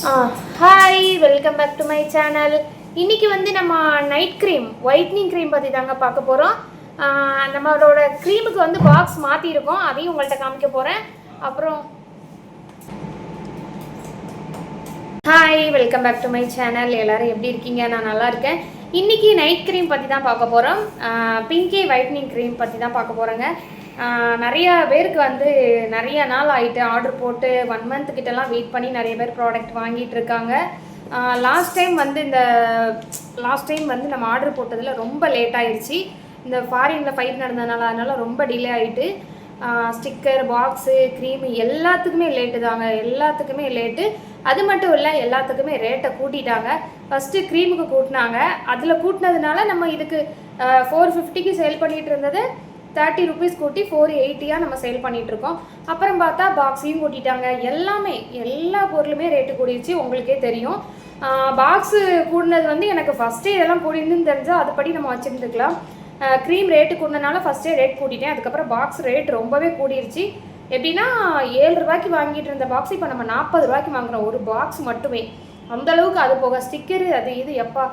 Hi, welcome back to my channel. இன்றைக்கி வந்து நம்ம நைட் க்ரீம் ஒயிட்னிங் க்ரீம் பற்றி தாங்க பார்க்க போகிறோம். நம்மளோட க்ரீமுக்கு வந்து பாக்ஸ் மாற்றிருக்கோம், அதையும் உங்கள்கிட்ட காமிக்க போகிறேன். அப்புறம் hi, welcome back to my channel. எல்லோரும் எப்படி இருக்கீங்க? நான் நல்லா இருக்கேன். இன்றைக்கி நைட் க்ரீம் பற்றி தான் பார்க்க போகிறோம். பிங்கி ஒயிட்னிங் க்ரீம் பற்றி தான் பார்க்க போகிறோங்க. நிறையா பேருக்கு வந்து நிறைய நாள் ஆகிட்டு ஆர்டர் போட்டு 1 month கிட்டலாம் வெயிட் பண்ணி நிறைய பேர் ப்ராடக்ட் வாங்கிட்டு இருக்காங்க. லாஸ்ட் டைம் வந்து நம்ம ஆர்டர் போட்டதில் ரொம்ப லேட் ஆகிடுச்சு. இந்த ஃபாரினில் ஃபைட் நடந்ததுனால அதனால ரொம்ப டிலே ஆகிட்டு ஸ்டிக்கர், பாக்ஸு, க்ரீமு எல்லாத்துக்குமே லேட்டு. அது மட்டும் இல்லை, எல்லாத்துக்குமே ரேட்டை கூட்டிட்டாங்க. ஃபஸ்ட்டு க்ரீமுக்கு கூட்டினாங்க. அதில் கூட்டினதுனால நம்ம இதுக்கு 450க்கு சேல் பண்ணிகிட்டு இருந்தது 30 rupees கூட்டி 480 நம்ம சேல் பண்ணிகிட்ருக்கோம். அப்புறம் பார்த்தா பாக்ஸையும் கூட்டிட்டாங்க. எல்லா பொருளுமே ரேட்டு கூடிடுச்சு, உங்களுக்கே தெரியும். பாக்ஸு கூடினது வந்து எனக்கு ஃபஸ்ட்டே இதெல்லாம் கூடின்னு தெரிஞ்சால் அதுபடி நம்ம வச்சுருந்துக்கலாம். க்ரீம் ரேட்டு கூடினனால ஃபஸ்ட்டே ரேட் கூட்டிட்டேன். அதுக்கப்புறம் பாக்ஸ் ரேட் ரொம்பவே கூடிருச்சு. எப்படின்னா 7 ரூபாய்க்கு வாங்கிட்டு இருந்த பாக்ஸ் இப்போ நம்ம 40 ரூபாய்க்கு வாங்குகிறோம், ஒரு பாக்ஸ் மட்டுமே. அந்தளவுக்கு. அது போக ஸ்டிக்கரு அது இது எப்பா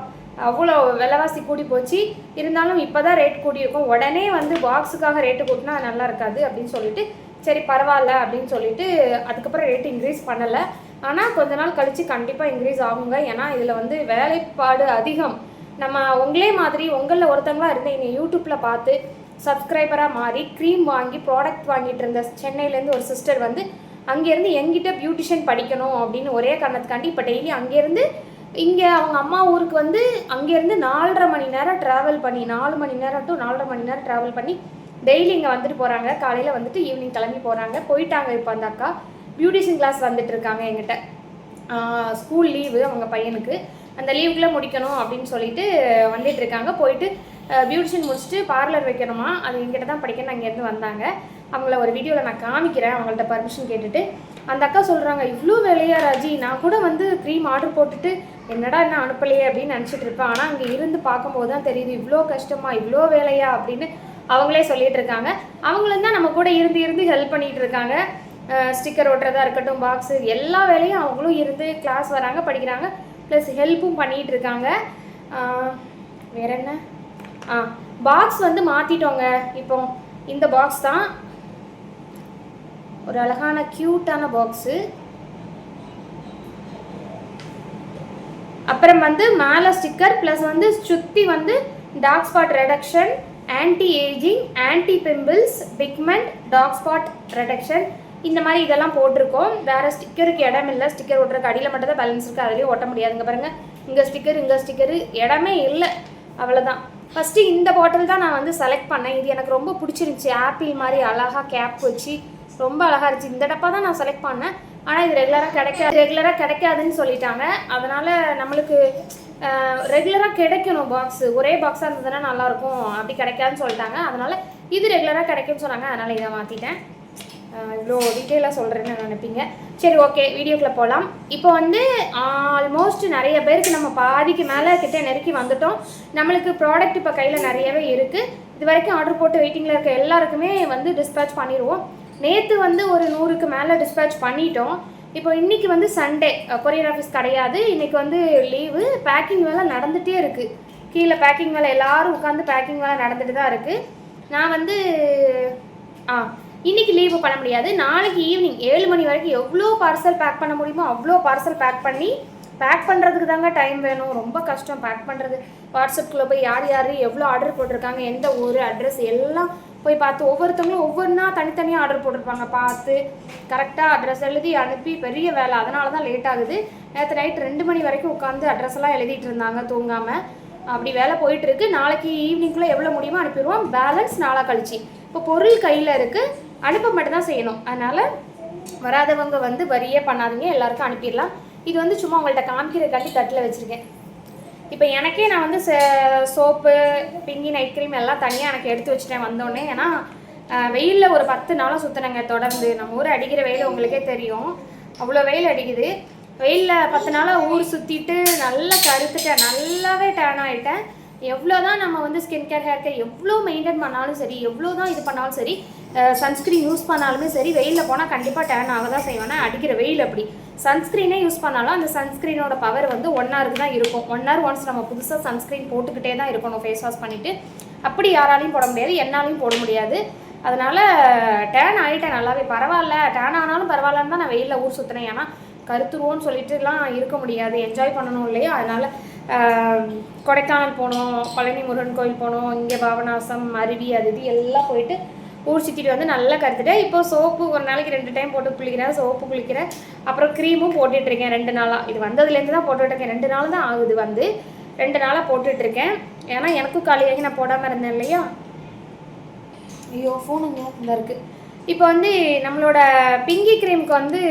அவ்வளோ விலைவாசி கூடி போச்சு. இருந்தாலும் இப்போ தான் ரேட் கூடியிருக்கும். உடனே வந்து பாக்ஸுக்காக ரேட்டு கூட்டினா நல்லா இருக்காது அப்படின்னு சொல்லிட்டு சரி பரவாயில்ல அப்படின்னு சொல்லிட்டு அதுக்கப்புறம் ரேட்டு இன்க்ரீஸ் பண்ணலை. ஆனால் கொஞ்ச நாள் கழித்து கண்டிப்பாக இன்க்ரீஸ் ஆகுங்க. ஏன்னா இதில் வந்து வேலைப்பாடு அதிகம். நம்ம உங்களே மாதிரி உங்களில் ஒருத்தவங்களாக இருந்து இங்கே யூடியூப்பில் பார்த்து சப்ஸ்கிரைபராக மாறி க்ரீம் வாங்கி ப்ராடக்ட் வாங்கிட்டு இருந்த சென்னையிலேருந்து ஒரு சிஸ்டர் வந்து அங்கேருந்து எங்கிட்ட பியூட்டிஷியன் படிக்கணும் அப்படின்னு ஒரே காரணத்துக்காண்டி இப்போ டெய்லி அங்கேருந்து இங்கே அவங்க அம்மா ஊருக்கு வந்து அங்கேருந்து 4.5 மணி நேரம் ட்ராவல் பண்ணி 4 மணி நேரம் டு 4.5 மணி நேரம் ட்ராவல் பண்ணி டெய்லி இங்கே வந்துட்டு போகிறாங்க. காலையில் வந்துட்டு ஈவினிங் கிளம்பி போயிட்டாங்க. இப்போ அந்த அக்கா பியூட்டிஷியன் கிளாஸ் வந்துட்டு இருக்காங்க என்கிட்ட. ஸ்கூல் லீவு அவங்க பையனுக்கு, அந்த லீவுக்குள்ளே முடிக்கணும் அப்படின்னு சொல்லிட்டு வந்துட்டு இருக்காங்க. போயிட்டு பியூட்டிஷியன் முடிச்சுட்டு பார்லர் வைக்கணுமா, அது என்கிட்ட தான் படிக்கணும். அங்கேருந்து வந்தாங்க. அவங்கள ஒரு வீடியோவில் நான் காமிக்கிறேன், அவங்கள்ட்ட பர்மிஷன் கேட்டுட்டு. அந்த அக்கா சொல்கிறாங்க, இவ்வளோ வேலையா ராஜி, நான் கூட வந்து க்ரீம் ஆர்டர் போட்டுட்டு என்னடா என்ன அனுப்பலையே அப்படின்னு நினச்சிட்டு இருப்பேன். ஆனால் அங்கே இருந்து பார்க்கும்போது தான் தெரியுது இவ்வளோ கஷ்டமா, இவ்வளோ வேலையா அப்படின்னு அவங்களே சொல்லிட்டு இருக்காங்க. அவங்களும் தான் நம்ம கூட இருந்து ஹெல்ப் பண்ணிகிட்டு இருக்காங்க. ஸ்டிக்கர் ஒட்டுறதா இருக்கட்டும், பாக்ஸு, எல்லா வேலையும் அவங்களும் இருந்து கிளாஸ் வராங்க, படிக்கிறாங்க, ப்ளஸ் ஹெல்ப்பும் பண்ணிகிட்டு இருக்காங்க. வேற என்ன, பாக்ஸ் வந்து மாற்றிட்டோங்க. இப்போ இந்த பாக்ஸ் தான் ஒரு அழகான க்யூட்டான பாக்ஸு. அப்புறம் வந்து மேலே ஸ்டிக்கர் ப்ளஸ் வந்து சுற்றி வந்து dark spot reduction, anti ageing, anti pimples, pigment, dark spot reduction, இந்த மாதிரி இதெல்லாம் போட்டிருக்கோம். வேறு ஸ்டிக்கருக்கு இடம் இல்லை. ஸ்டிக்கர் ஒட்டுறதுக்கு அடியில் மட்டும் தான் பேலன்ஸ் இருக்குது, அதுலேயும் ஒட்ட முடியாதுங்க. பாருங்கள், இங்கே ஸ்டிக்கரு இடமே இல்லை, அவ்வளோதான். ஃபஸ்ட்டு இந்த பாட்டில் தான் நான் வந்து செலக்ட் பண்ணேன். இது எனக்கு ரொம்ப பிடிச்சிருந்துச்சி. ஆப்பிள் மாதிரி அழகாக கேப் வச்சு ரொம்ப அழகாக இருந்துச்சு. இந்த டப்பா தான் நான் செலக்ட் பண்ணேன். ஆனால் இது ரெகுலராக கிடைக்காதுன்னு சொல்லிட்டாங்க. அதனால் நம்மளுக்கு ரெகுலராக கிடைக்கணும் பாக்ஸு. ஒரே பாக்ஸாக இருந்ததுன்னா நல்லாயிருக்கும், அப்படி கிடைக்காதுன்னு சொல்லிட்டாங்க. அதனால் இது ரெகுலராக கிடைக்கும்னு சொன்னாங்க. அதனால் இதை மாற்றிட்டேன். இவ்வளோ டீட்டெயிலாக சொல்கிறேன்னு நினைப்பீங்க. சரி, ஓகே, வீடியோக்குள்ளே போகலாம். இப்போ வந்து ஆல்மோஸ்ட் நிறைய பேருக்கு நம்ம பாதிக்கு மேலே கிட்ட நெருக்கி வந்துட்டோம். நம்மளுக்கு ப்ராடக்ட் இப்போ கையில் நிறையவே இருக்குது. இது வரைக்கும் ஆர்டர் போட்டு வெயிட்டிங்கில் இருக்க எல்லாருக்குமே வந்து டிஸ்பேச் பண்ணிடுவோம். நேற்று வந்து ஒரு 100க்கு மேலே டிஸ்பேச் பண்ணிட்டோம். இப்போ இன்றைக்கி வந்து சண்டே, கொரியர் ஆஃபீஸ் கிடையாது. இன்றைக்கி வந்து லீவு. பேக்கிங் வேலை நடந்துகிட்டே இருக்குது. கீழே பேக்கிங் வேலை, எல்லோரும் உட்காந்து பேக்கிங் வேலை நடந்துட்டு தான் இருக்குது. நான் வந்து இன்றைக்கி லீவு பண்ண முடியாது. நாளைக்கு ஈவினிங் 7 மணி வரைக்கும் எவ்வளோ பார்சல் பேக் பண்ண முடியுமோ அவ்வளோ பார்சல் பேக் பண்ணுறதுக்கு தாங்க டைம் வேணும். ரொம்ப கஷ்டம் பேக் பண்ணுறது. வாட்ஸ்அப்பில் போய் யார் எவ்வளோ ஆர்டர் போட்டிருக்காங்க, எந்த ஊர், அட்ரஸ் எல்லாம் போய் பார்த்து ஒவ்வொருத்தவங்களும் ஒவ்வொன்றா தனித்தனியாக ஆர்டர் போட்டிருப்பாங்க. பார்த்து கரெக்டாக அட்ரஸ் எழுதி அனுப்பி பெரிய வேலை. அதனால தான் லேட் ஆகுது. நேற்று நைட் 2 மணி வரைக்கும் உட்காந்து அட்ரஸ் எல்லாம் எழுதிட்டு இருந்தாங்க தூங்காமல். அப்படி வேலை போயிட்டுருக்கு. நாளைக்கு ஈவினிங்குள்ளே எவ்வளோ முடியுமோ அனுப்பிடுவோம். பேலன்ஸ் நாளாக கழிச்சு. இப்போ பொருள் கையில் இருக்குது, அனுப்ப மட்டும் தான் செய்யணும். அதனால் வராதவங்க வந்து வரியே பண்ணாதீங்க, எல்லாருக்கும் அனுப்பிடலாம். இது வந்து சும்மா உங்கள்கிட்ட காமிக்கிறதுக்காண்டி தட்டில் வச்சுருக்கேன். இப்போ எனக்கே நான் வந்து சோப்பு, பிங்கி நைட் க்ரீம் எல்லாம் தனியாக எனக்கு எடுத்து வச்சுட்டேன் வந்தோடனே. ஏன்னா வெயிலில் ஒரு 10 நாளாக சுற்றினங்க தொடர்ந்து. நம்ம ஊர் அடிக்கிற வெயில் உங்களுக்கே தெரியும், அவ்வளோ வெயில் அடிக்குது. வெயிலில் 10 நாளாக ஊர் சுற்றிட்டு நல்லா கருத்துட்டேன், நல்லாவே டேன் ஆகிட்டேன். எவ்வளோ தான் நம்ம வந்து ஸ்கின் கேர் ஹேர் கேர் எவ்வளோ மெயின்டைன் பண்ணாலும் சரி, எவ்வளோ தான் இது பண்ணாலும் சரி, சன்ஸ்க்ரீன் யூஸ் பண்ணாலுமே சரி, வெயிலில் போனால் கண்டிப்பாக டேன் ஆக தான் செய்வேன். அடிக்கிற வெயில் அப்படி. சன்ஸ்க்ரீனே யூஸ் பண்ணாலும் அந்த சன்ஸ்க்ரீனோட பவர் வந்து 1 ஹவருக்கு தான் இருக்கும். 1 ஹவர் ஒன்ஸ் நம்ம புதுசாக சன்ஸ்க்ரீன் போட்டுக்கிட்டே தான் இருக்கணும் ஃபேஸ் வாஷ் பண்ணிவிட்டு. அப்படி யாராலையும் போட முடியாது, என்னாலையும் போட முடியாது. அதனால் டேன் ஆகிட்டேன் நல்லாவே. பரவாயில்ல, டேன் ஆனாலும் பரவாயில்லன்னு தான் நான் வெயிலில் ஊர் சுற்றுனேன். ஏன்னா கருத்துருவோன்னு சொல்லிட்டுலாம் இருக்க முடியாது, என்ஜாய் பண்ணணும் இல்லையா. அதனால் கொடைக்கானல் போனோம், பழனி முருகன் கோயில் போனோம், இங்கே பாபநாசம், அருவி, அது இது எல்லாம் போயிட்டு ஊர் சுற்றிட்டு வந்து நல்லா கருத்துட்டேன். இப்போ சோப்பு ஒரு நாளைக்கு 2 டைம் போட்டு குளிக்கிறேன், சோப்பு குளிக்கிறேன், அப்புறம் க்ரீமும் போட்டுட்ருக்கேன் 2 நாளாக. இது வந்ததுலேருந்து தான் போட்டுட்ருக்கேன், 2 நாள் தான் ஆகுது வந்து, 2 நாளாக போட்டுட்ருக்கேன். ஏன்னா எனக்கும் காலியாகி நான் போடாமல் இருந்தேன் இல்லையா. ஐயோ ஃபோனுங்க இந்த இருக்குது. இப்போ வந்து நம்மளோட பிங்கி க்ரீமுக்கு வந்து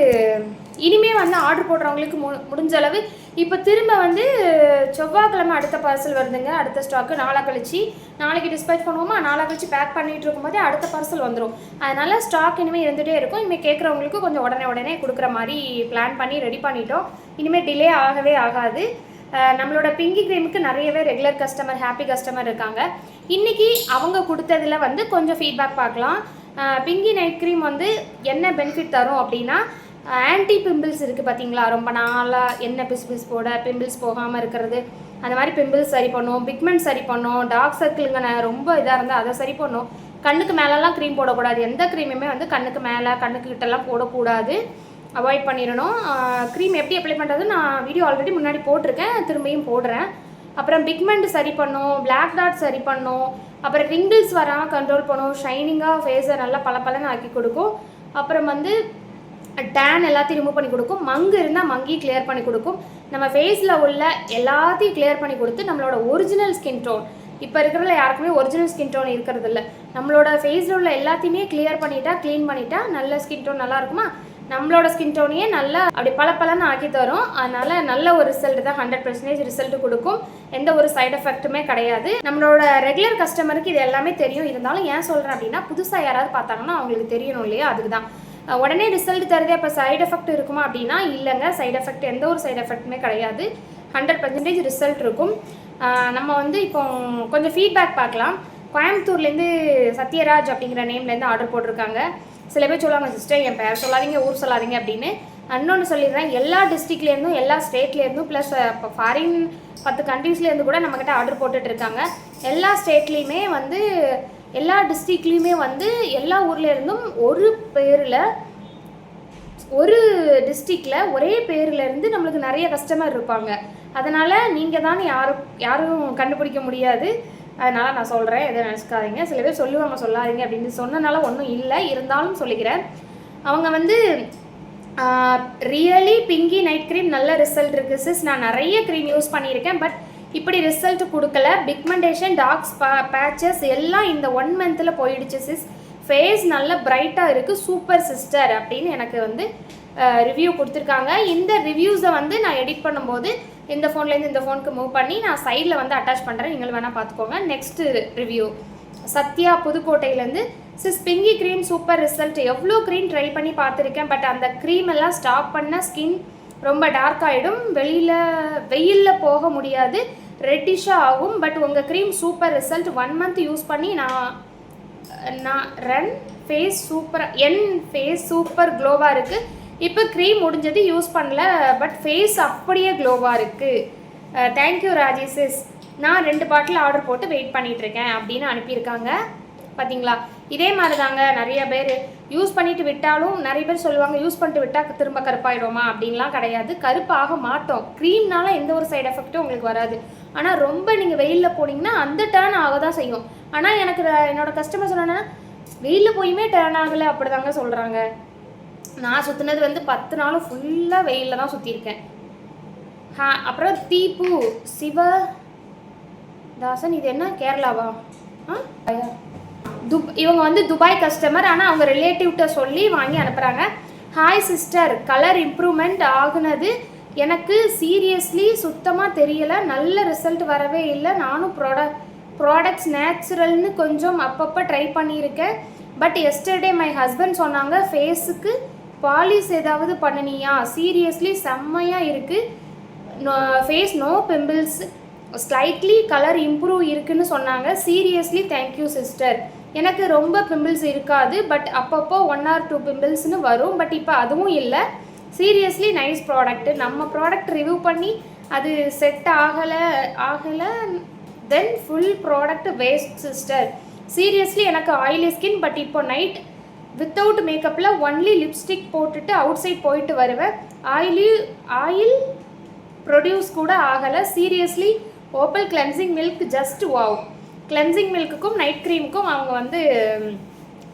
இனிமேல் வந்து ஆர்டர் போடுறவங்களுக்கு முடிஞ்ச அளவு இப்போ திரும்ப வந்து செவ்வாய்க்கிழமை அடுத்த பார்சல் வருதுங்க, அடுத்த ஸ்டாக்கு. நாளாக கழிச்சு நாளைக்கு டிஸ்பேச் பண்ணுவோமா, நாளாக கழிச்சு பேக் பண்ணிகிட்டு இருக்கும்போதே அடுத்த பார்சல் வந்துடும். அதனால் ஸ்டாக் இனிமேல் இருந்துகிட்டே இருக்கும். இனிமேல் கேட்குறவங்களுக்கு கொஞ்சம் உடனே கொடுக்குற மாதிரி பிளான் பண்ணி ரெடி பண்ணிட்டோம். இனிமேல் டிலே ஆகவே ஆகாது. நம்மளோட பிங்கி க்ரீமுக்கு நிறையவே ரெகுலர் கஸ்டமர், ஹாப்பி கஸ்டமர் இருக்காங்க. இன்றைக்கி அவங்க கொடுத்ததில் வந்து கொஞ்சம் ஃபீட்பேக் பார்க்கலாம். பிங்கி நைட் க்ரீம் வந்து என்ன பெனிஃபிட் தரும் அப்படின்னா, ஆன்டி பிம்பிள்ஸ் இருக்குது பார்த்தீங்களா, ரொம்ப நாளாக என்ன பிஸ் போட பிம்பிள்ஸ் போகாமல் இருக்கிறது, அந்த மாதிரி பிம்பிள்ஸ் சரி பண்ணும், பிக்மெண்ட் சரி பண்ணும், டார்க் சர்க்கிளுங்க ரொம்ப இதாக இருந்தால் அதை சரி பண்ணும். கண்ணுக்கு மேலெலாம் க்ரீம் போடக்கூடாது, எந்த க்ரீமுமே வந்து கண்ணுக்கு மேலே கண்ணுக்கிட்டலாம் போடக்கூடாது, அவாய்ட் பண்ணிடணும். க்ரீம் எப்படி அப்ளை பண்ணுறது நான் வீடியோ ஆல்ரெடி முன்னாடி போட்டிருக்கேன், திரும்பியும் போடுறேன். அப்புறம் பிக்மெண்ட் சரி பண்ணும், பிளாக் டாட் சரி பண்ணும், அப்புறம் ரிங்கிள்ஸ் வராமல் கண்ட்ரோல் பண்ணும், ஷைனிங்காக ஃபேஸை நல்லா பளபளன்னு ஆக்கி கொடுக்கும். அப்புறம் வந்து டேன் எல்லாத்தையும் ரிமூவ் பண்ணி கொடுக்கும், மங்கு இருந்தால் மங்கையும் கிளியர் பண்ணி கொடுக்கும். நம்ம ஃபேஸில் உள்ள எல்லாத்தையும் கிளியர் பண்ணி கொடுத்து நம்மளோட ஒரிஜினல் ஸ்கின் டோன், இப்போ இருக்கிறதுல யாருக்குமே ஒரிஜினல் ஸ்கின் டோன் இருக்கிறது இல்லை, நம்மளோட ஃபேஸில் உள்ள எல்லாத்தையுமே கிளியர் பண்ணிட்டா, க்ளீன் பண்ணிட்டா நல்ல ஸ்கின் டோன் நல்லா இருக்குமா, நம்மளோட ஸ்கின் டோனையே நல்லா அப்படி பளபளன்னு ஆக்கி தரும். அதனால் நல்ல ஒரு ரிசல்ட் தான், 100% ரிசல்ட் கொடுக்கும், எந்த ஒரு சைடு எஃபெக்ட்டுமே கிடையாது. நம்மளோட ரெகுலர் கஸ்டமருக்கு இது எல்லாமே தெரியும். இருந்தாலும் ஏன் சொல்கிறேன் அப்படின்னா, புதுசாக யாராவது பார்த்தாங்கன்னா அவங்களுக்கு தெரியணும் இல்லையா, அதுக்கு தான். உடனே ரிசல்ட் தருது, அப்போ சைடு எஃபெக்ட் இருக்குமா அப்படின்னா இல்லைங்க, சைடு எஃபெக்ட் எந்த ஒரு சைடு எஃபெக்ட்டுமே கிடையாது, 100% ரிசல்ட் இருக்கும். நம்ம வந்து இப்போ கொஞ்சம் ஃபீட்பேக் பார்க்கலாம். கோயம்புத்தூர்லேருந்து சத்யராஜ் அப்படிங்கிற நேம்லேருந்து ஆர்டர் போட்டிருக்காங்க. சில பேர் சொல்லுவாங்க, சிஸ்டர் என் பேர் சொல்லாதீங்க, ஊர் சொல்லாதீங்க அப்படின்னு. இன்னொன்று சொல்லிடுறேன், எல்லா டிஸ்ட்ரிக்ட்லேருந்தும் எல்லா ஸ்டேட்லேருந்தும் ப்ளஸ் இப்போ ஃபாரின் 10 கண்ட்ரீஸ்லேருந்து கூட நம்மக்கிட்ட ஆர்டர் போட்டுட்ருக்காங்க. எல்லா ஸ்டேட்லேயுமே வந்து எல்லா டிஸ்ட்ரிக்ட்லேயுமே வந்து எல்லா ஊர்லேருந்தும் ஒரு பேரில் ஒரு டிஸ்ட்ரிக்டில் ஒரே பேர்லேருந்து நம்மளுக்கு நிறைய கஸ்டமர் இருப்பாங்க. அதனால் நீங்கள் தான் யாரும் கண்டுபிடிக்க முடியாது. அதனால் நான் சொல்கிறேன், எதை நினச்சிக்காதீங்க. சில பேர் சொல்லுவாங்க சொல்லாதீங்க அப்படின்னு, சொன்னனால ஒன்றும் இல்லை, இருந்தாலும் சொல்லிக்கிறேன். அவங்க வந்து ரியலி பிங்கி நைட் க்ரீம் நல்ல ரிசல்ட் இருக்குது சிஸ், நான் நிறைய க்ரீம் யூஸ் பண்ணியிருக்கேன், பட் இப்படி ரிசல்ட் கொடுக்கல. பிக்மெண்டேஷன், டார்க்ஸ், பேச்சஸ் எல்லாம் இந்த 1 மந்தில் போயிடுச்சு சிஸ். ஃபேஸ் நல்ல பிரைட்டாக இருக்குது, சூப்பர் சிஸ்டர் அப்படின்னு எனக்கு வந்து ரிவ்யூ கொடுத்துருக்காங்க. இந்த ரிவ்யூஸை வந்து நான் எடிட் பண்ணும்போது இந்த ஃபோன்லேருந்து இந்த ஃபோனுக்கு மூவ் பண்ணி நான் சைடில் வந்து அட்டாச் பண்ணுறேன், நீங்கள் வேணால் பார்த்துக்கோங்க. நெக்ஸ்ட்டு ரிவ்யூ சத்யா புதுக்கோட்டையிலேருந்து, sis Pinky cream super result, எவ்வளோ க்ரீம் ட்ரை பண்ணி பார்த்துருக்கேன், பட் அந்த க்ரீம் எல்லாம் ஸ்டாப் பண்ண ஸ்கின் ரொம்ப டார்க் ஆகிடும், வெயிலில் போக முடியாது, ரெட்டிஷாக ஆகும். பட் உங்கள் cream super result, 1 month use பண்ணி ரன் ஃபேஸ் சூப்பராக, என் ஃபேஸ் சூப்பர் க்ளோவாக இருக்குது. இப்போ க்ரீம் முடிஞ்சது யூஸ் பண்ணல, பட் ஃபேஸ் அப்படியே க்ளோவாக இருக்குது. தேங்க்யூ ராஜி சிஸ், நான் 2 பாட்டில் ஆர்டர் போட்டு வெயிட் பண்ணிகிட்ருக்கேன் அப்படின்னு அனுப்பியிருக்காங்க. பார்த்தீங்களா, இதே மாதிரி தாங்க நிறைய பேர் யூஸ் பண்ணிவிட்டு விட்டாலும் நிறைய பேர் சொல்லுவாங்க, யூஸ் பண்ணிட்டு விட்டால் திரும்ப கருப்பாயிடுமா அப்படின்லாம் கிடையாது, கருப்பாக மாட்டோம். க்ரீம்னால எந்த ஒரு சைடு எஃபெக்ட்டும் உங்களுக்கு வராது. ஆனால் ரொம்ப நீங்கள் வெயிலில் போனீங்கன்னா அந்த டேர்ன் ஆக தான் செய்யும். ஆனால் எனக்கு என்னோடய கஸ்டமர் சொன்னா வெயிலில் போயுமே டேர்ன் ஆகலை அப்படி தாங்க சொல்கிறாங்க. நான் சுற்றினது வந்து 10 நாளும் ஃபுல்லாக வெயிலில் தான் சுற்றிருக்கேன். அப்புறம் தீபு சிவதாசன், இது என்ன கேரளாவா? இவங்க வந்து துபாய் கஸ்டமர், ஆனால் அவங்க ரிலேட்டிவ்கிட்ட சொல்லி வாங்கி அனுப்புகிறாங்க. ஹாய் சிஸ்டர், கலர் இம்ப்ரூவ்மெண்ட் ஆகுனது எனக்கு சீரியஸ்லி சுத்தமாக தெரியலை, நல்ல ரிசல்ட் வரவே இல்லை. நானும் ப்ராடக்ட்ஸ் நேச்சுரல்னு கொஞ்சம் அப்பப்போ ட்ரை பண்ணியிருக்கேன், பட் எஸ்டர்டே மை ஹஸ்பண்ட் சொன்னாங்க ஃபேஸுக்கு பாலிஷ் ஏதாவது பண்ணினியா, சீரியஸ்லி செம்மையாக இருக்குது, face no pimples, slightly colour improve இருக்குன்னு சொன்னாங்க. Seriously thank you sister. எனக்கு ரொம்ப பிம்பிள்ஸ் இருக்காது, பட் அப்பப்போ 1 or 2 பிம்பிள்ஸ்னு வரும். பட் இப்போ அதுவும் இல்லை. Seriously nice product. நம்ம ப்ராடக்ட் ரிவ்யூ பண்ணி அது செட் ஆகலை then full product waste sister. Seriously எனக்கு ஆயிலி ஸ்கின், பட் இப்போ நைட் வித்தவுட் மேக்கப்பில் ஒன்லி லிப்ஸ்டிக் போட்டுட்டு அவுட் சைட் போயிட்டு வருவேன். ஆயில் ப்ரொடியூஸ் கூட ஆகலை. Seriously Opal cleansing milk just wow. Cleansing மில்க்குக்கும் நைட் க்ரீமுக்கும் அவங்க வந்து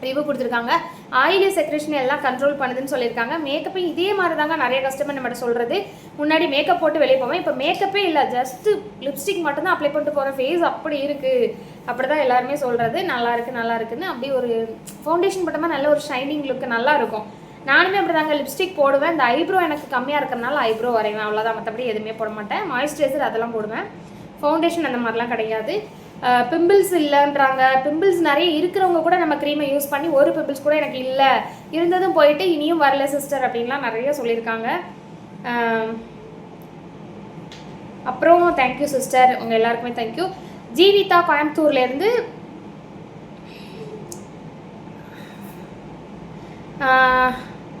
ரிவ்யூ கொடுத்துருக்காங்க. ஆயிலி செக்ரேஷன் எல்லாம் கண்ட்ரோல் பண்ணுதுன்னு சொல்லியிருக்காங்க. மேக்கப்பே இதே மாதிரி தாங்க நிறைய கஸ்டமர் நம்மகிட்ட சொல்கிறது. முன்னாடி மேக்கப் போட்டு வெளியே போவேன், இப்போ மேக்கப்பே இல்லை, ஜஸ்ட்டு லிப்ஸ்டிக் மட்டும்தான் அப்ளை பண்ணிட்டு போகிற ஃபேஸ் அப்படி இருக்குது. அப்படி தான் எல்லாருமே சொல்கிறது. நல்லா இருக்குன்னு அப்படி ஒரு ஃபவுண்டேஷன் போட்டோமா நல்ல ஒரு ஷைனிங் லுக்கு நல்லாயிருக்கும். நானுமே அப்படி தாங்க லிப்ஸ்டிக் போடுவேன். இந்த ஐப்ரோ எனக்கு கம்மியாக இருக்கிறனால ஐப்ரோ வரைவேன், அவ்வளோதான். மற்றபடி எதுவுமே போட மாட்டேன். மாய்ஸ்சரைசர் அதெல்லாம் போடுவேன். ஃபவுண்டேஷன் அந்த மாதிரிலாம் கிடையாது. பிம்பிள்ஸ் இல்லைன்றாங்க. பிம்பிள்ஸ் நிறைய இருக்கிறவங்க கூட நம்ம க்ரீமை யூஸ் பண்ணி ஒரு பிம்பிள்ஸ் கூட எனக்கு இல்லை, இருந்ததும் போயிட்டு இனியும் வரல சிஸ்டர் அப்படின்லாம் நிறைய சொல்லியிருக்காங்க. அப்புறம் தேங்க்யூ சிஸ்டர், உங்கள் எல்லாருக்குமே தேங்க்யூ. ஜீவிதா கோயம்புத்தூர்லேருந்து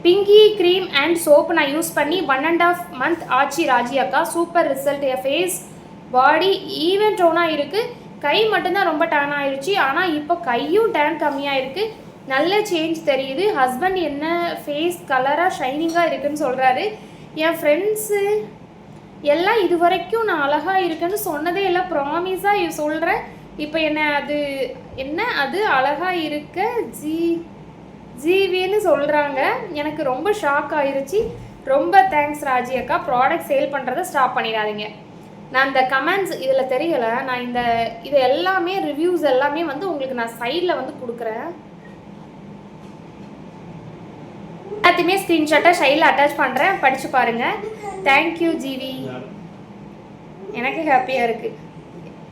பிங்கி க்ரீம் அண்ட் சோப்பு நான் யூஸ் பண்ணி 1.5 month ஆச்சு ராஜி அக்கா. Super result. என் ஃபேஸ் பாடி ஈவன் டோனாக இருக்குது. கை மட்டும்தான் ரொம்ப டேன் ஆயிடுச்சு, ஆனால் இப்போ கையும் டேன் கம்மியாக இருக்குது. நல்ல சேஞ்ச் தெரியுது. ஹஸ்பண்ட் என்ன ஃபேஸ் கலராக ஷைனிங்காக இருக்குதுன்னு சொல்கிறாரு. என் ஃப்ரெண்ட்ஸு எல்லாம் இது வரைக்கும் நான் அழகாக இருக்குன்னு சொன்னதே எல்லாம் ப்ராமிஸாக சொல்கிறேன். இப்போ என்ன அது அழகாக இருக்க ஜீவின்னு சொல்கிறாங்க. எனக்கு ரொம்ப ஷாக் ஆயிடுச்சு. ரொம்ப தேங்க்ஸ் ராஜி அக்கா. ப்ராடக்ட் சேல் பண்ணுறதை ஸ்டாப் பண்ணிடாதீங்க. நான் இந்த கமெண்ட்ஸ் இதில் தெரியலை, நான் இது எல்லாமே ரிவ்யூஸ் எல்லாமே வந்து உங்களுக்கு நான் சைடில் வந்து கொடுக்குறேன். எல்லாத்தையுமே ஸ்க்ரீன்ஷாட்டாக சைடில் அட்டாச் பண்ணுறேன், படித்து பாருங்கள். தேங்க்யூ ஜிவி, எனக்கு ஹாப்பியாக இருக்குது.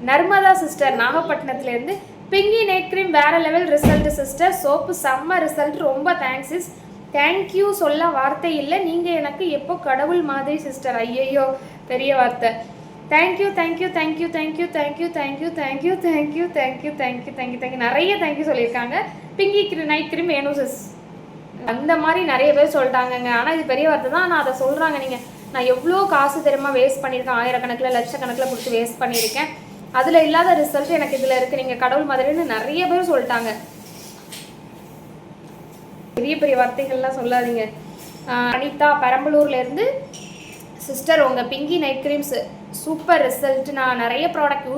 நர்மதா சிஸ்டர் நாகப்பட்டினத்துலேருந்து பிங்கி நைட் க்ரீம் வேறு லெவல் ரிசல்ட் சிஸ்டர். சோப்பு செம்ம ரிசல்ட். ரொம்ப தேங்க்ஸ் சிஸ். தேங்க்யூ சொல்ல வார்த்தை இல்லை, நீங்கள் எனக்கு எப்போ கடவுள் மாதிரி சிஸ்டர். ஐயையோ பெரிய வார்த்தை. Thank you thank you thank you thank you thank you thank you thank you thank you thank you thank you thank you thank you நிறைய தேங்க்யூ சொல்லியிருக்காங்க. பிங்கி நைட் க்ரீம் வேணும் சிஸ், அந்த மாதிரி நிறைய பேர் சொல்லிட்டாங்கங்க. ஆனால் இது பெரிய வார்த்தை தான். நான் அதை சொல்கிறாங்க. நான் எவ்வளோ காசு தெரியுமா வேஸ்ட் பண்ணியிருக்கேன், ஆயிரக்கணக்கில் லட்சக்கணக்கில் கொடுத்து வேஸ்ட் பண்ணியிருக்கேன். அதில் இல்லாத ரிசல்ட் எனக்கு இதில் இருக்குது, நீங்கள் கடவுள் மாதிரின்னு நிறைய பேர் சொல்லிட்டாங்க. பெரிய பெரிய வார்த்தைகள்லாம் சொல்லாதீங்க. அனிதா பெரம்பலூர்லேருந்து சிஸ்டர் உங்கள் Pinki night creams super result. நான் நிறைய ப்ராடக்ட்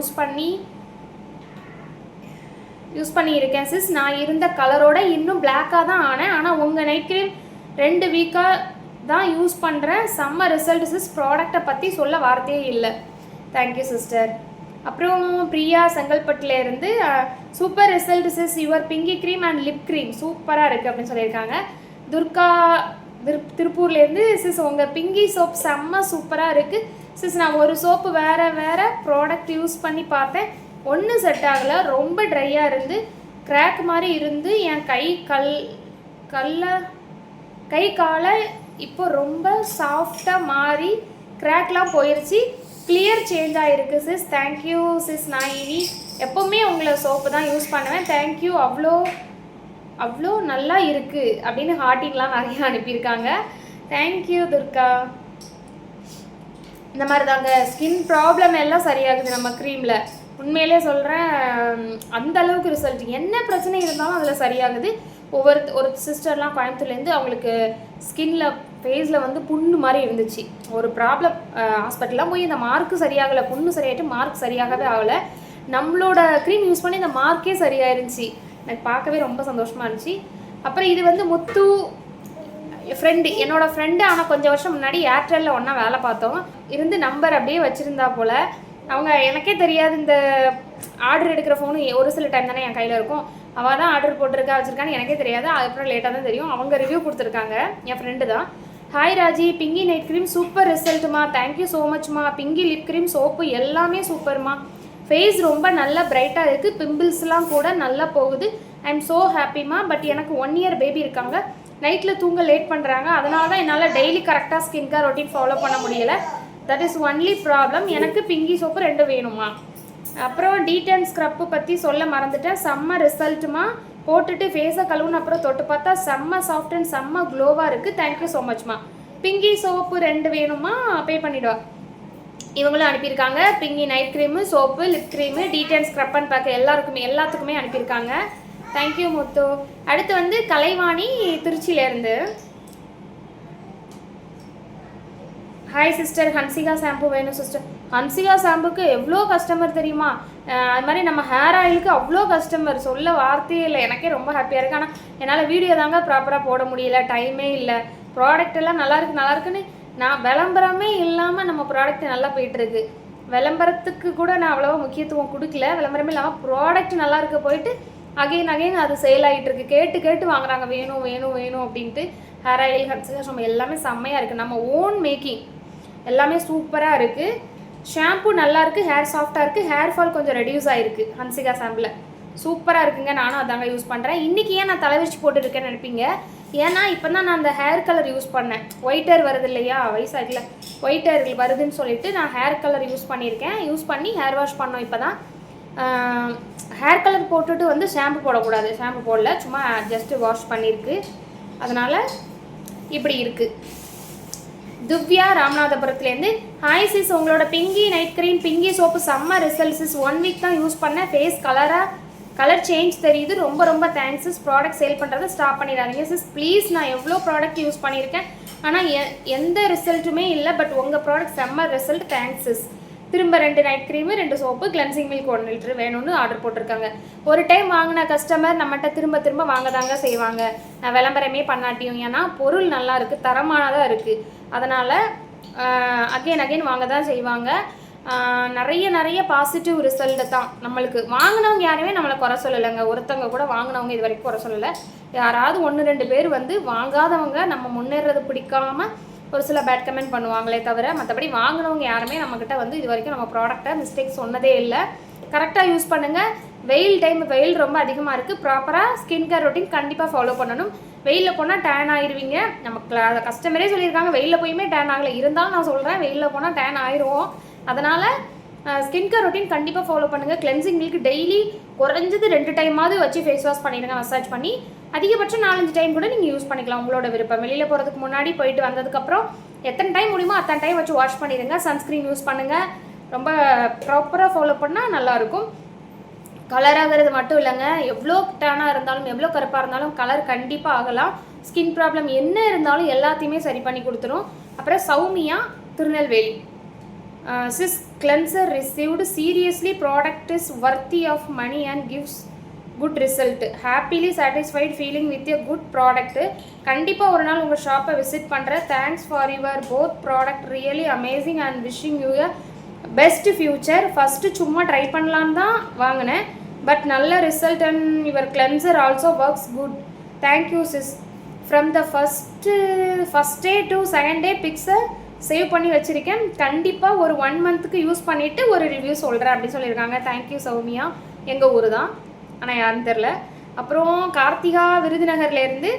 யூஸ் பண்ணியிருக்கேன் சிஸ். நான் இருந்த கலரோட இன்னும் பிளாக்காக தான் ஆனேன். ஆனால் உங்கள் நைட் க்ரீம் 2 வீக்காக தான் யூஸ் பண்ணுறேன். செம்ம ரிசல்ட் சிஸ். ப்ராடக்டை பற்றி சொல்ல வார்த்தையே இல்லை. Thank you sister. அப்புறம் பிரியா செங்கல்பட்டுலேருந்து super result sis. Your Pinky cream and lip cream சூப்பராக இருக்குது அப்படின்னு சொல்லியிருக்காங்க. துர்கா திருப்பூர்லேருந்து சிஸ் உங்கள் பிங்கி சோப் செம்ம சூப்பராக இருக்குது சிஸ். நான் ஒரு சோப்பு வேறு ப்ராடக்ட் யூஸ் பண்ணி பார்த்தேன், ஒன்றும் செட் ஆகலை. ரொம்ப ட்ரையாக இருந்து கிராக் மாதிரி இருந்து என் கை காலை இப்போ ரொம்ப சாஃப்டாக மாறி கிராக்லாம் போயிடுச்சு. கிளியர் சேஞ்ச் ஆகிருக்கு சிஸ். Thank you sis. நான் இனி எப்போவுமே உங்களை சோப்பு தான் யூஸ் பண்ணுவேன். தேங்க்யூ. அவ்வளோ நல்லா இருக்குது அப்படின்னு ஹார்ட்டிங்லாம் நிறைய அனுப்பியிருக்காங்க. தேங்க்யூ துர்கா. இந்த மாதிரி தாங்க ஸ்கின் ப்ராப்ளம் எல்லாம் சரியாகுது நம்ம க்ரீமில். உண்மையிலே சொல்கிறேன், அந்த அளவுக்கு ரிசல்ட். என்ன பிரச்சனை இருந்தாலும் அதில் சரியாகுது. ஒரு சிஸ்டர்லாம் கோயம்புத்தூர்லேருந்து அவங்களுக்கு ஃபேஸில் வந்து புண்ணு மாதிரி இருந்துச்சு. ஒரு ப்ராப்ளம் ஹாஸ்பிட்டல்லாம் போய் இந்த மார்க்கு சரியாகலை, புண்ணு சரியாயிட்டு மார்க் சரியாகவே ஆகலை. நம்மளோட க்ரீம் யூஸ் பண்ணி இந்த மார்க்கே சரியாயிருந்துச்சு. எனக்கு பார்க்கவே ரொம்ப சந்தோஷமாக இருந்துச்சு. அப்புறம் இது வந்து முத்து என்னோடய ஃப்ரெண்டு. ஆனால் கொஞ்சம் வருஷம் முன்னாடி ஏர்டெல்லில் ஒன்றா வேலை பார்த்தோம். இருந்து நம்பர் அப்படியே வச்சுருந்தா போல். அவங்க எனக்கே தெரியாது, இந்த ஆர்டர் எடுக்கிற ஃபோனு ஒரு சில டைம் தானே என் கையில் இருக்கும். அவள் தான் ஆர்டர் வச்சுருக்கான்னு எனக்கே தெரியாது. அதுக்கப்புறம் லேட்டாக தான் தெரியும். அவங்க ரிவ்யூ கொடுத்துருக்காங்க, என் ஃப்ரெண்டு தான். Hi Raji, Pinky night cream super ரிசல்ட்டுமா. தேங்க்யூ ஸோ மச்மா. பிங்கி லிப் க்ரீம் சோப்பு எல்லாமே சூப்பர்மா. ஃபேஸ் ரொம்ப நல்லா பிரைட்டாக இருக்குது. பிம்பிள்ஸ்லாம் கூட நல்லா போகுது. ஐ எம் ஸோ ஹாப்பிமா. பட் எனக்கு 1 year பேபி இருக்காங்க. நைட்டில் தூங்க லேட் பண்ணுறாங்க. அதனால தான் என்னால் டெய்லி கரெக்டாக ஸ்கின் கேர் ரொட்டீன் ஃபாலோ பண்ண முடியலை. That is only problem. எனக்கு பிங்கி சோப்பு 2 வேணுமா. அப்புறம் டீடன் ஸ்க்ரப்பு பற்றி சொல்ல மறந்துட்டேன். செம்ம ரிசல்ட்டுமா. போட்டுட்டு ஃபேஸை கழுவுன அப்புறம் தொட்டு பார்த்தா செம்ம சாஃப்ட் அண்ட் செம்ம க்ளோவாக இருக்குது. தேங்க்யூ ஸோ மச்மா. பிங்கி சோப்பு 2 வேணுமா, பே பண்ணிவிடுவா. இவங்களும் அனுப்பியிருக்காங்க. Pinky night cream, soap, lip cream, detan scrub and pack எல்லாத்துக்குமே அனுப்பியிருக்காங்க. தேங்க்யூ முத்து. அடுத்து வந்து கலைவாணி திருச்சியிலேருந்து, ஹாய் சிஸ்டர், ஹன்சிகா ஷாம்பு வேணும் சிஸ்டர். ஹன்சிகா ஷாம்புக்கு எவ்வளோ கஸ்டமர் தெரியுமா. அது மாதிரி நம்ம ஹேர் ஆயிலுக்கு அவ்வளோ கஸ்டமர், சொல்ல வார்த்தையே இல்லை. எனக்கே ரொம்ப ஹாப்பியாக இருக்குது. ஆனால் என்னால் வீடியோ தாங்க ப்ராப்பராக போட முடியல, டைமே இல்லை. ப்ராடக்ட் எல்லாம் நல்லாயிருக்குன்னு நான் விளம்பரமே இல்லாமல் நம்ம ப்ராடக்ட் நல்லா போயிட்டுருக்கு. விளம்பரத்துக்கு கூட நான் அவ்வளோவா முக்கியத்துவம் கொடுக்கல. விளம்பரமே இல்லாமல் ப்ராடக்ட் நல்லா இருக்க போயிட்டு அகைன் அது சேல் ஆகிட்டு இருக்கு. கேட்டு வாங்குறாங்க, வேணும் அப்படின்ட்டு. ஹேர் ஆயில், ஹன்சிகா ஷாம்பு எல்லாமே செம்மையாக இருக்குது. நம்ம ஓன் மேக்கிங், எல்லாமே சூப்பராக இருக்குது. ஷாம்பு நல்லா இருக்குது, ஹேர் சாஃப்டாக இருக்குது, ஹேர் ஃபால் கொஞ்சம் ரெடியூஸ் ஆகிருக்கு ஹன்சிகா ஷாம்பில். சூப்பராக இருக்குங்க. நானும் அதாங்க யூஸ் பண்ணுறேன். இன்றைக்கி ஏன் நான் தலைவரிச்சு போட்டுருக்கேன்னு நினைப்பீங்க. ஏன்னா இப்போ தான் நான் அந்த ஹேர் கலர் யூஸ் பண்ணேன். ஒயிட் ஹேர் வருது இல்லையா, வயசாகல ஒயிட் ஹேர் வருதுன்னு சொல்லிட்டு நான் ஹேர் கலர் யூஸ் பண்ணியிருக்கேன். யூஸ் பண்ணி ஹேர் வாஷ் பண்ணோம். இப்போ தான் ஹேர் கலர் போட்டுட்டு வந்து ஷாம்பு போடக்கூடாது. ஷாம்பு போடல, சும்மா ஜஸ்ட்டு வாஷ் பண்ணியிருக்கு. அதனால் இப்படி இருக்குது. திவ்யா ராமநாதபுரத்துலேருந்து, ஹாய் சிஸ், உங்களோட Pinki night cream, Pinki soap செம்ம ரிசல்ட் சிஸ். 1 வீக் தான் யூஸ் பண்ணேன். ஃபேஸ் கலர் சேஞ்ச் தெரியுது. ரொம்ப தேங்க்ஸ் சிஸ். ப்ராடக்ட் சேல் பண்ணுறதை ஸ்டாப் பண்ணிடாதீங்க சிஸ் ப்ளீஸ். நான் எவ்வளோ ப்ராடக்ட் யூஸ் பண்ணியிருக்கேன், ஆனால் எந்த ரிசல்ட்டுமே இல்லை. பட் உங்கள் ப்ராடக்ட் செம்ம ரிசல்ட், தேங்க்ஸ் சிஸ். திரும்ப 2 night cream, 2 soap, cleansing milk 1 litre வேணும்னு ஆர்டர் போட்டிருக்காங்க. ஒரு டைம் வாங்கின கஸ்டமர் நம்மகிட்ட திரும்ப வாங்க தாங்க செய்வாங்க, நான் விளம்பரமே பண்ணாட்டியும். ஏன்னா பொருள் நல்லா இருக்குது, தரமானதாக இருக்குது. அதனால் அகைன் வாங்க தான் செய்வாங்க. நிறைய பாசிட்டிவ் ரிசல்ட்டு தான் நம்மளுக்கு. வாங்கினவங்க யாருமே நம்மளை குறை சொல்லலைங்க. ஒருத்தவங்க கூட வாங்கினவங்க இது வரைக்கும் குறை சொல்லலை. யாராவது 1-2 பேர் வந்து வாங்காதவங்க நம்ம முன்னேறது பிடிக்காமல் ஒரு சில பேட் கமெண்ட் பண்ணுவாங்களே தவிர, மற்றபடி வாங்கினவங்க யாருமே நம்மக்கிட்ட வந்து இது வரைக்கும் நம்ம ப்ராடக்டை மிஸ்டேக் சொன்னதே இல்லை. கரெக்டாக யூஸ் பண்ணுங்கள். வெயில் ரொம்ப அதிகமாக இருக்குது. ப்ராப்பராக ஸ்கின் கேர் ரொட்டீன் கண்டிப்பாக ஃபாலோ பண்ணணும். வெயிலில் போனால் டேன் ஆயிடுவீங்க. நமக்கு கஸ்டமரே சொல்லியிருக்காங்க வெயிலில் போயுமே டேன் ஆகலை. இருந்தாலும் நான் சொல்கிறேன், வெயிலில் போனால் டேன் ஆயிடுவோம். அதனால் ஸ்கின் கேர் ரொட்டீன் கண்டிப்பாக ஃபாலோ பண்ணுங்கள். கிளென்சிங் மில்க் டெய்லி குறைஞ்சது 2 டைமாவது வச்சு ஃபேஸ் வாஷ் பண்ணிடுங்க. மசாஜ் பண்ணி அதிகபட்சம் 4-5 டைம் கூட நீங்கள் யூஸ் பண்ணிக்கலாம், உங்களோட விருப்பம். வெளியில் போகிறதுக்கு முன்னாடி, போயிட்டு வந்ததுக்கப்புறம் எத்தனை டைம் முடியுமோ அத்தனை டைம் வச்சு வாஷ் பண்ணிடுங்க. சன்ஸ்க்ரீன் யூஸ் பண்ணுங்கள். ரொம்ப ப்ராப்பராக ஃபாலோ பண்ணால் நல்லாயிருக்கும். கலர் ஆகிறது மட்டும் இல்லைங்க, எவ்வளோ டேனாக இருந்தாலும் எவ்வளோ கருப்பாக இருந்தாலும் கலர் கண்டிப்பாக ஆகலாம். ஸ்கின் ப்ராப்ளம் என்ன இருந்தாலும் எல்லாத்தையுமே சரி பண்ணி கொடுத்துரும். அப்புறம் Soumya Tirunelveli, sis cleanser received seriously, product is worthy of money and gives good result, happily satisfied feeling with a good product. கண்டிப்பாக ஒரு நாள் உங்கள் ஷாப்பை விசிட் பண்ணுறேன். Thanks for your both product, really amazing and wishing you a best future. First சும்மா try பண்ணலான்னு தான் வாங்கினேன், பட் நல்ல result and your cleanser also works good. Thank you sis. From the first day to second day பிக்ஸை save பண்ணி வச்சுருக்கேன். கண்டிப்பாக ஒரு 1 மந்த்துக்கு யூஸ் பண்ணிவிட்டு ஒரு ரிவ்யூ சொல்கிறேன் அப்படின்னு சொல்லியிருக்காங்க. தேங்க்யூ சௌமியா. எங்கள் ஊர் தான், ஆனால் யாருன்னு தெரில. அப்புறம் கார்த்திகா விருதுநகர்லேருந்து,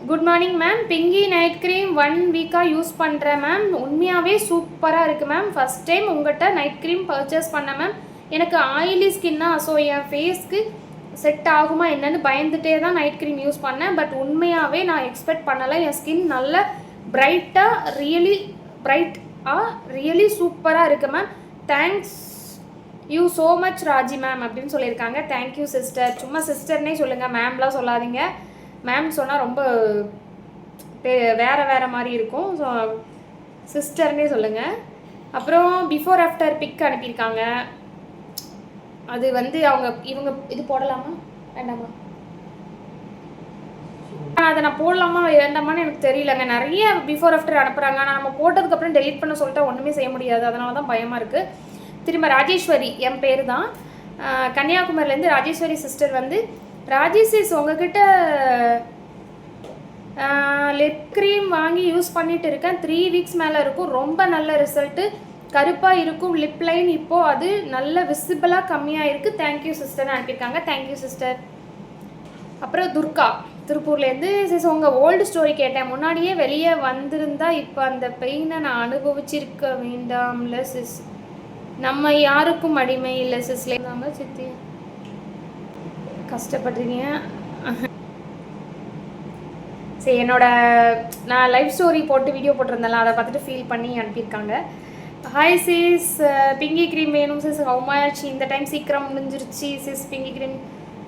good morning ma'am, Pinky night cream 1 வீக்காக யூஸ் பண்ணுறேன் மேம். உண்மையாகவே சூப்பராக இருக்குது மேம். ஃபஸ்ட் டைம் உங்கள்கிட்ட நைட் க்ரீம் பர்ச்சேஸ் பண்ணேன் மேம். எனக்கு ஆயிலி ஸ்கின்னா, ஸோ என் ஃபேஸ்க்கு செட் ஆகுமா என்னன்னு பயந்துட்டே தான் நைட் க்ரீம் யூஸ் பண்ணேன். பட் உண்மையாகவே நான் எக்ஸ்பெக்ட் பண்ணலை. என் ஸ்கின் நல்ல ரியலி சூப்பராக இருக்குது ma'am. Thanks you so much Raji ma'am அப்படின்னு சொல்லியிருக்காங்க. Thank you sister. சும்மா சிஸ்டர்னே சொல்லுங்கள், மேம்லாம் சொல்லாதீங்க. மேம் சொன்னால் ரொம்ப வேறு மாதிரி இருக்கும். ஸோ சிஸ்டர்னே சொல்லுங்கள். அப்புறம் பிஃபோர் ஆஃப்டர் பிக் அனுப்பியிருக்காங்க. அது வந்து இவங்க இது போடலாமா வேண்டாமா, அதை நான் போடலாமா வேண்டாமான்னு எனக்கு தெரியலங்க. நிறைய பிஃபோர் ஆஃப்டர் அனுப்புகிறாங்க. ஆனால் நம்ம போட்டதுக்கப்புறம் டெலீட் பண்ண சொல்லிட்டா ஒன்றுமே செய்ய முடியாது. அதனால தான் பயமாக இருக்குது. திரும்ப ராஜேஸ்வரி, என் பேர் தான், கன்னியாகுமரியிலேருந்து ராஜேஸ்வரி சிஸ்டர் வந்து, ராஜேஷ் உங்ககிட்ட லிப் க்ரீம் வாங்கி யூஸ் பண்ணிட்டு இருக்கேன். 3 வீக்ஸ் மேலே இருக்கும். ரொம்ப நல்ல ரிசல்ட்டு. கருப்பாக இருக்கும் லிப் லைன், இப்போது அது நல்ல விசிபிளாக கம்மியாக இருக்குது. தேங்க்யூ சிஸ்டர்னு அனுப்பியிருக்காங்க. Thank you sister. அப்புறம் துர்கா, திருப்பூர்லேருந்து. சிஸ் உங்கள் ஓல்டு ஸ்டோரி கேட்டேன், முன்னாடியே வெளியே வந்திருந்தா இப்போ அந்த பெயினை நான் அனுபவிச்சிருக்க வேண்டாம்ல சிஸ். நம்ம யாருக்கும் அடிமை இல்லை சிஸ்லேருந்தாங்க சித்தி, கஷ்டப்படுறீங்க. சரி, நான் லைஃப் ஸ்டோரி போட்டு வீடியோ போட்டிருந்தேன்ல, அதை பார்த்துட்டு ஃபீல் பண்ணி அனுப்பியிருக்காங்க. ஹாய் சிஸ், பிங்கி க்ரீம் வேணும் சிஸ், ஹவுமாயாச்சு இந்த டைம் சீக்கிரம் முடிஞ்சிருச்சு sis Pinky cream.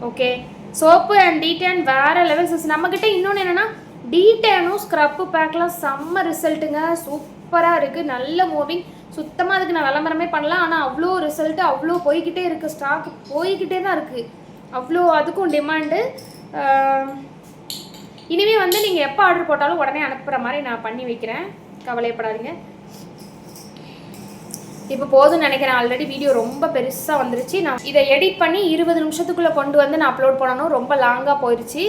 Okay, soap and de-tan வேறு லெவல் சிஸ். நம்மக்கிட்ட இன்னொன்று என்னென்னா டீடேனும் ஸ்க்ரப்பு பேக்லாம் செம்ம ரிசல்ட்டுங்க, சூப்பராக இருக்குது, நல்ல மூவிங். சுத்தமாக அதுக்கு நான் விளம்பரமே பண்ணலாம், ஆனால் அவ்வளோ ரிசல்ட்டு, அவ்வளோ போய்கிட்டே இருக்குது, ஸ்டாக் போய்கிட்டே தான் இருக்குது, அவ்வளோ அதுக்கும் டிமாண்டு. இனிமேல் வந்து நீங்கள் எப்போ ஆர்டர் போட்டாலும் உடனே அனுப்புகிற மாதிரி நான் பண்ணி வைக்கிறேன், கவலைப்படாதீங்க. இப்போ போதும்னு நினைக்கிறேன், ஆல்ரெடி வீடியோ ரொம்ப பெருசாக வந்துருச்சு. நான் இதை எடிட் பண்ணி 20 நிமிஷத்துக்குள்ளே கொண்டு வந்து நான் அப்லோட் பண்ணணும், ரொம்ப லாங்காக போயிடுச்சு.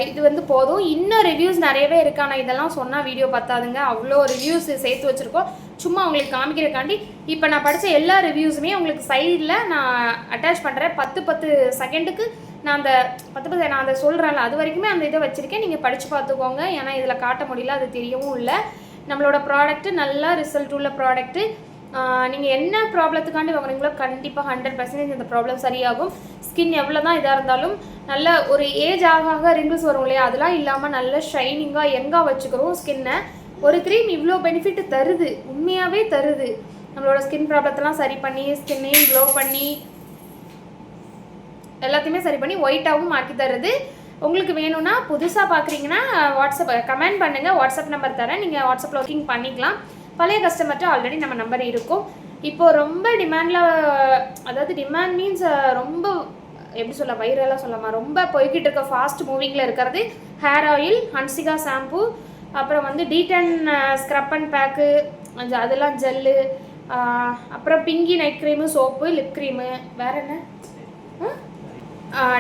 இது வந்து போதும். இன்னும் ரிவ்யூஸ் நிறையவே இருக்கு, ஆனால் இதெல்லாம் சொன்னால் வீடியோ பத்தாதுங்க, அவ்வளோ ரிவ்யூஸ் சேர்த்து வச்சுருக்கோம். சும்மா உங்களுக்கு காமிக்கிறக்காண்டி இப்போ நான் படித்த எல்லா ரிவ்யூஸுமே உங்களுக்கு சைடில் நான் அட்டாச் பண்ணுறேன். 10 செகண்டுக்கு நான் அந்த 10 நான் அதை சொல்கிறேன்ல, அது வரைக்குமே அந்த இதை வச்சுருக்கேன், நீங்கள் படித்து பார்த்துக்கோங்க. ஏன்னா இதில் காட்ட முடியல, அது தெரியவும் இல்லை. நம்மளோட ப்ராடக்ட்டு நல்லா ரிசல்ட் உள்ள ப்ராடக்ட்டு. நீங்கள் என்ன ப்ராப்ளத்துக்காண்டி வாங்குறீங்களோ கண்டிப்பாக 100% இந்த ப்ராப்ளம் சரியாகும். ஸ்கின் எவ்வளோ தான் இதாக இருந்தாலும் நல்ல ஒரு ஏஜ் ஆக ரிங்கிள்ஸ் வரும் இல்லையா, அதெல்லாம் இல்லாமல் நல்ல ஷைனிங்காக யங்காக வச்சுக்கிறோம் ஸ்கின்னை. ஒரு க்ரீம் இவ்வளோ பெனிஃபிட் தருது, உண்மையாகவே தருது. நம்மளோட ஸ்கின் ப்ராப்ளத்தெல்லாம் சரி பண்ணி, ஸ்கின்னையும் க்ளோ பண்ணி, எல்லாத்தையுமே சரி பண்ணி ஒயிட்டாகவும் மாற்றி தருது. உங்களுக்கு வேணும்னா புதுசாக பார்க்குறீங்கன்னா வாட்ஸ்அப் கமெண்ட் பண்ணுங்கள், வாட்ஸ்அப் நம்பர் தரேன், நீங்கள் வாட்ஸ்அப்பில் ஒர்க்கிங் பண்ணிக்கலாம். பழைய கஸ்டமர்கிட்ட ஆல்ரெடி நம்ம நம்பர் இருக்கும். இப்போது ரொம்ப டிமாண்டில், அதாவது டிமாண்ட் மீன்ஸ் ரொம்ப எப்படி சொல்ல, வைரலாக சொல்லாமா, ரொம்ப போய்கிட்டு இருக்க ஃபாஸ்ட் மூவிங்கில் இருக்கிறது ஹேர் ஆயில், ஹன்சிகா ஷாம்பு, அப்புறம் வந்து டீடன் ஸ்க்ரப் அண்ட் பேக்கு, அதெல்லாம் ஜெல்லு, அப்புறம் Pinki night cream, soap, lip cream, வேறு என்ன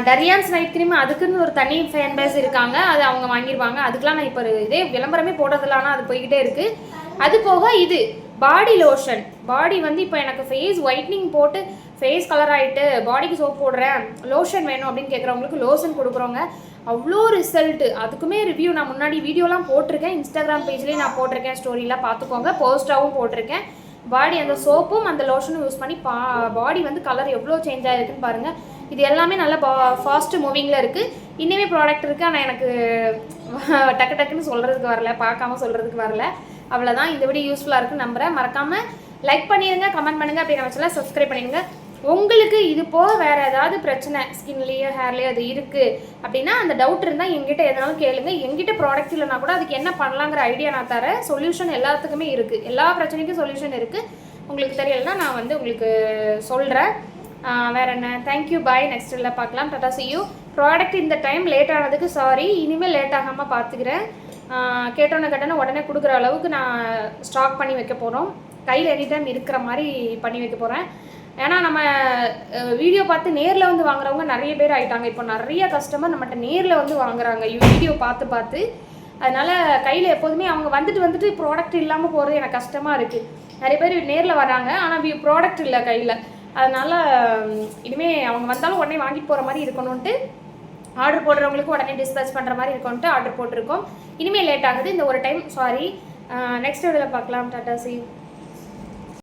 டரியான்ஸ் நைட் க்ரீம், அதுக்குன்னு ஒரு தனி ஃபேன் பேஸ் இருக்காங்க, அது அவங்க வாங்கிடுவாங்க. அதுக்கெலாம் நான் இப்போ இதே விளம்பரமே போடுறதில்ல, ஆனால் அது போய்கிட்டே இருக்குது. அது போக இது பாடி லோஷன். பாடி வந்து இப்போ எனக்கு ஃபேஸ் ஒயிட்னிங் போட்டு ஃபேஸ் கலர் ஆகிட்டு பாடிக்கு சோப் போடுறேன், லோஷன் வேணும் அப்படின்னு கேட்குறவங்களுக்கு லோஷன் கொடுக்குறோங்க, அவ்வளோ ரிசல்ட்டு. அதுக்குமே ரிவ்யூ நான் முன்னாடி வீடியோலாம் போட்டிருக்கேன், இன்ஸ்டாகிராம் பேஜ்லேயே நான் போட்டிருக்கேன், ஸ்டோரிலாம் பார்த்துக்கோங்க, போஸ்ட்டாகவும் போட்டிருக்கேன். பாடி அந்த சோப்பும் அந்த லோஷனும் யூஸ் பண்ணி பாடி வந்து கலர் எவ்வளோ சேஞ்ச் ஆகிருக்குன்னு பாருங்கள். இது எல்லாமே நல்ல ஃபாஸ்ட்டு மூவிங்கில் இருக்குது. இன்னுமே ப்ராடக்ட் இருக்குது, ஆனால் எனக்கு டக்குன்னு சொல்கிறதுக்கு வரல, பார்க்காம சொல்கிறதுக்கு வரல. அவ்வளோதான். இந்த வீடியோ யூஸ்ஃபுல்லாக இருக்குன்னு நம்புகிறேன். மறக்காமல் லைக் பண்ணிடுங்க, கமெண்ட் பண்ணுங்கள், அப்படி நம்ம சேனலை சப்ஸ்கிரைப் பண்ணிடுங்க. உங்களுக்கு இது போக வேறு ஏதாவது பிரச்சனை ஸ்கின்லேயோ ஹேர்லேயோ அது இருக்குது அப்படின்னா அந்த டவுட் இருந்தால் எங்கிட்ட எதனாலும் கேளுங்க. எங்கிட்ட ப்ராடக்ட் இல்லைனா கூட அதுக்கு என்ன பண்ணலாங்கிற ஐடியா நான் தரேன். சொல்யூஷன் எல்லாத்துக்குமே இருக்குது, எல்லா பிரச்சனைக்கும் சொல்யூஷன் இருக்குது. உங்களுக்கு தெரியலைன்னா நான் வந்து உங்களுக்கு சொல்கிறேன். வேறு என்ன, தேங்க்யூ, பாய், நெக்ஸ்ட் இல்லை பார்க்கலாம், டாடா, see you. ப்ராடக்ட் இந்த டைம் லேட் ஆனதுக்கு சாரி, இனிமேல் லேட் ஆகாமல் பார்த்துக்கிறேன். கேட்டோன்னே உடனே கொடுக்குற அளவுக்கு நான் ஸ்டாக் பண்ணி வைக்க போகிறோம், கையில் எனி டைம் இருக்கிற மாதிரி பண்ணி வைக்க போகிறேன். ஏன்னா நம்ம வீடியோ பார்த்து நேரில் வந்து வாங்குறவங்க நிறைய பேர் ஆகிட்டாங்க. இப்போ நிறைய கஸ்டமர் நம்மகிட்ட நேரில் வந்து வாங்குறாங்க வீடியோ பார்த்து. அதனால் கையில் எப்போதுமே அவங்க வந்துட்டு ப்ராடக்ட் இல்லாமல் போகிறது எனக்கு கஷ்டமாக இருக்குது. நிறைய பேர் நேரில் வராங்க, ஆனால் ப்ராடக்ட் இல்லை கையில். அதனால் இனிமேல் அவங்க வந்தாலும் உடனே வாங்கிட்டு போகிற மாதிரி இருக்கணும்ன்ட்டு, ஆர்டர் போடுறவங்களுக்கு உடனே டிஸ்பேச் பண்ணுற மாதிரி இருக்கணும்ட்டு ஆர்டர் போட்டிருக்கோம். இனிமேல் லேட் ஆகுது இந்த ஒரு டைம், சாரி. நெக்ஸ்ட் வீடியோவில் பார்க்கலாம், டாடா, see you.